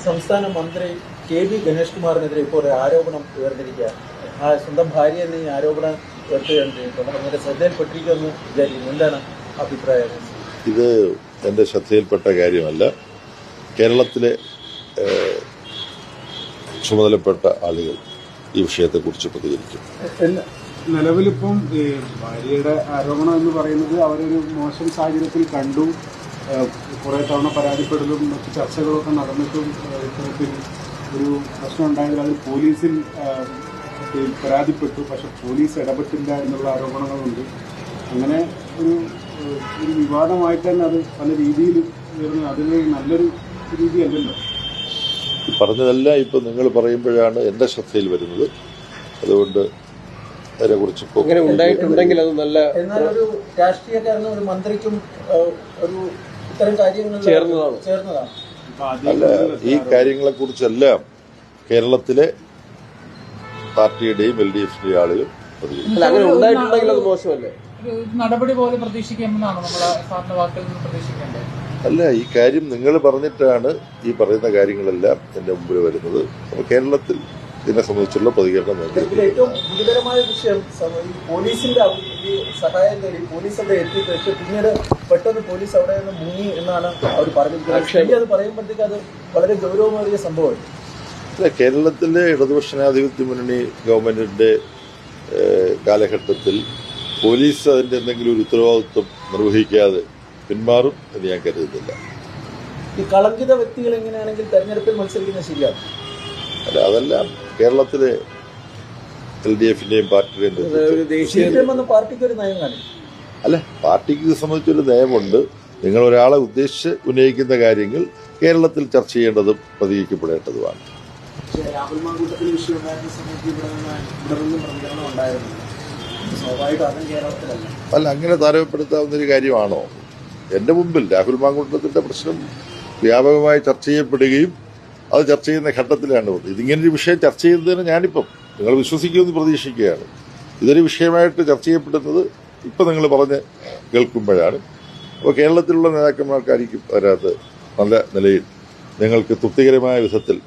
സംസ്ഥാന മന്ത്രി KB ഗണേഷ് കുമാറിനെതിരെ ഇപ്പോൾ ഒരു ആരോപണം ഉയർന്നിരിക്കുകയാണ്. ആ സ്വന്തം ഭാര്യ എന്ന ഈ ആരോപണം ഉയർത്തുകയാണ് ചെയ്യുന്നത്. അങ്ങനെ ശ്രദ്ധയിൽപ്പെട്ടിരിക്കുമെന്ന് വിചാരിക്കുന്നു. എന്താണ് അഭിപ്രായം? ഇത് എൻ്റെ ശ്രദ്ധയിൽപ്പെട്ട കാര്യമല്ല. കേരളത്തിലെ ചുമതലപ്പെട്ട ആളുകൾ ഈ വിഷയത്തെക്കുറിച്ച് പ്രതികരിക്കും. നിലവിലിപ്പം ഭാര്യയുടെ ആരോപണം എന്ന് പറയുന്നത് അവരൊരു മോശം സാഹചര്യത്തിൽ കണ്ടു, കുറേ തവണ പരാതിപ്പെടലും മറ്റു ചർച്ചകളൊക്കെ നടന്നിട്ടും ഇത്തരത്തിൽ ഒരു പ്രശ്നം ഉണ്ടായതിൽ അതിൽ പോലീസിൽ പരാതിപ്പെട്ടു. പക്ഷെ പോലീസ് ഇടപെട്ടില്ല എന്നുള്ള ആരോപണങ്ങളുണ്ട്. അങ്ങനെ ഒരു വിവാദമായിട്ട് തന്നെ അത് പല രീതിയിൽ വരുന്നത് അതിന് നല്ലൊരു രീതിയല്ലല്ലോ. പറഞ്ഞതെല്ലാം ഇപ്പം നിങ്ങൾ പറയുമ്പോഴാണ് എൻ്റെ ശ്രദ്ധയിൽ വരുന്നത്. അതുകൊണ്ട് അതിനെക്കുറിച്ച് ഉണ്ടായിട്ടുണ്ടെങ്കിൽ അത് നല്ല എന്നാലൊരു രാഷ്ട്രീയക്കാരനും ഒരു മന്ത്രിക്കും ഒരു ഇത്തരം കാര്യങ്ങൾ ചേർന്നതാണ്. അല്ല, ഈ കാര്യങ്ങളെക്കുറിച്ചെല്ലാം കേരളത്തിലെ പാർട്ടിയുടെയും LDFന്റെയും ആളുകൾ അങ്ങനെ ഉണ്ടായിട്ടുണ്ടെങ്കിൽ അത് മോശമല്ലേ? നടപടി പോലെ പ്രതീക്ഷിക്കാമെന്നാണ് നമ്മളെ സാറിന്റെ വാക്കിൽ നിന്ന് പ്രതീക്ഷിക്കേണ്ടത്. അല്ല, ഈ കാര്യം നിങ്ങൾ പറഞ്ഞിട്ടാണ് ഈ പറയുന്ന കാര്യങ്ങളെല്ലാം എൻ്റെ മുമ്പിൽ വരുന്നത്. അപ്പോൾ കേരളത്തിൽ ഇതിനെ സംബന്ധിച്ചുള്ള പ്രതികരണം നൽകി. ഏറ്റവും ഗുരുതരമായ വിഷയം പോലീസിന്റെ സഹായം തേടി പോലീസ് അവിടെ എത്തിയിട്ട് പിന്നീട് പെട്ടെന്ന് പോലീസ് അവിടെ നിന്ന് മുങ്ങി എന്നാണ് അവർ പറഞ്ഞിരിക്കുന്നത്. അത് പറയുമ്പോഴത്തേക്ക് അത് വളരെ ഗൗരവമേറിയ സംഭവമാണ്. അല്ല, കേരളത്തിലെ ഇടതുപക്ഷജനാധിപത്യ മുന്നണി ഗവൺമെന്റിന്റെ കാലഘട്ടത്തിൽ പോലീസ് അതിന്റെ എന്തെങ്കിലും ഒരു ഉത്തരവാദിത്വം നിർവഹിക്കാതെ പിന്മാറും എന്ന് ഞാൻ കരുതുന്നില്ല. ഈ കളങ്കിത വ്യക്തികൾ എങ്ങനെയാണെങ്കിൽ തെരഞ്ഞെടുപ്പിൽ മത്സരിക്കുന്നത് ശരിയാണ്. അല്ല, അതെല്ലാം കേരളത്തിലെ LDFന്റെയും പാർട്ടിയുടെയും പാർട്ടിക്ക് ഒരു നയം കാണിക്കും. അല്ല, പാർട്ടിക്ക് ഇത് സംബന്ധിച്ചൊരു നയമുണ്ട്. നിങ്ങൾ ഒരാളെ ഉദ്ദേശിച്ച് ഉന്നയിക്കുന്ന കാര്യങ്ങൾ കേരളത്തിൽ ചർച്ച ചെയ്യേണ്ടതും പ്രതികരിക്കപ്പെടേണ്ടതുമാണ്. രാഹുൽ മാങ്കൂട്ടത്തിന് വിഷയം ഉണ്ടായിരുന്ന സമയത്ത് ഇവിടെ നിന്നും പ്രതികരണം ഉണ്ടായിരുന്നു. സ്വാഭാവികം അതും കേരളത്തിലല്ല. അല്ല, അങ്ങനെ താരതമ്യപ്പെടുത്താവുന്നൊരു കാര്യമാണോ? എൻ്റെ മുമ്പിൽ രാഹുൽ മാങ്കൂട്ടത്തിന്റെ പ്രശ്നം വ്യാപകമായി ചർച്ച ചെയ്യപ്പെടുകയും അത് ചർച്ച ചെയ്യുന്ന ഘട്ടത്തിലാണ് വന്നത്. ഇതിങ്ങനൊരു വിഷയം ചർച്ച ചെയ്യുന്നതിന് ഞാനിപ്പം നിങ്ങൾ വിശ്വസിക്കുമെന്ന് പ്രതീക്ഷിക്കുകയാണ്. ഇതൊരു വിഷയമായിട്ട് ചർച്ച ചെയ്യപ്പെടുന്നത് ഇപ്പം നിങ്ങൾ പറഞ്ഞ് കേൾക്കുമ്പോഴാണ്. അപ്പോൾ കേരളത്തിലുള്ള നേതാക്കന്മാർക്കായിരിക്കും അതിനകത്ത് നല്ല നിലയിൽ നിങ്ങൾക്ക് തൃപ്തികരമായ വിധത്തിൽ